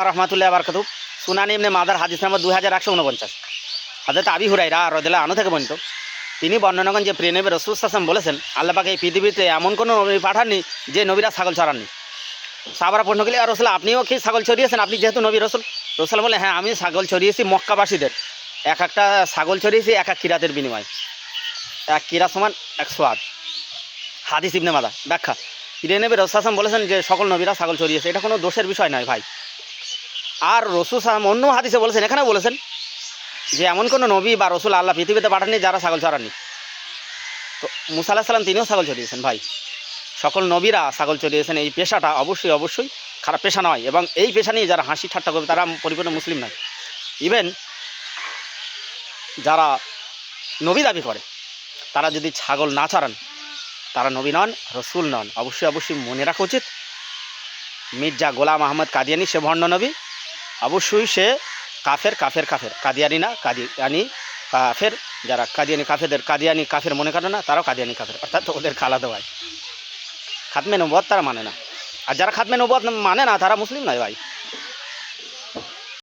রহমাতুল্লাহ বারকাতু। সুনানি ইবনে মাজার হাদিস নম্বর 2149। হযরত আবি হুরায়রা রাদিয়াল্লাহু আনহু থেকে বর্ণিত, তিনি বর্ণনা করেন যে প্রিয় নবী রাসূল সাল্লাল্লাহু আলাইহি ওয়াসাল্লাম বলেছেন, আল্লাহ পাক এই পৃথিবীতে এমন কোনো নবী পাঠাননি যে নবীরা ছাগল চড়াননি। সাহাবারা প্রশ্ন করলে, ইয়া রাসূল আপনিও কি ছাগল চড়িয়েছেন? আপনি যেহেতু নবী রাসূল। রাসূল বলে, হ্যাঁ আমি ছাগল চড়িয়েছি মক্কাবাসীদের। এক একটা ছাগল চড়িয়েছি এক এক কিরাতের বিনিময়ে। এক কিরাত সমান 108। হাদিস ইবনে মাজাহ। ব্যাখ্যা, প্রিয় নবী রাসূল সাল্লাল্লাহু আলাইহি ওয়াসাল্লাম বলেছেন যে সকল নবীরা ছাগল চড়িয়েছে, এটা কোনো দোষের বিষয় নয় ভাই। আর রাসূল সাল্লাল্লাহু অন্য হাদিসে বলেছেন, এখানেও বলেছেন যে এমন কোনো নবী বা রসুল আল্লাহ পৃথিবীতে পাঠাননি যারা ছাগল চড়াননি। তো মুসা আলাইহিস সালাম তিনিও ছাগল চড়িয়েছেন ভাই। সকল নবীরা ছাগল চড়িয়েছেন। এই পেশাটা অবশ্যই খারাপ পেশা নয়, এবং এই পেশা নিয়ে যারা হাসি ঠাট্টা করবে তারা পরিপূর্ণ মুসলিম নয়। ইভেন যারা নবী দাবি করে তারা যদি ছাগল না চড়ান তারা নবী নন, রসুল নন। অবশ্যই মনে রাখা উচিত, মির্জা গোলাম আহমদ কাদিয়ানি সে ভণ্ড নবী, অবশ্যই সে কাফের। কাদিয়ানি না, কাদিয়ানি কাফের। যারা কাদিয়ানি কাফেরদের কাদিয়ানি কাফের মনে করে না, তারাও কাদিয়ানি কাফের, অর্থাৎ ওদের আলাদা ভাই। খাতমে নবুয়ত তারা মানে না, আর যারা খাতমে নবুয়ত মানে না তারা মুসলিম নয় ভাই।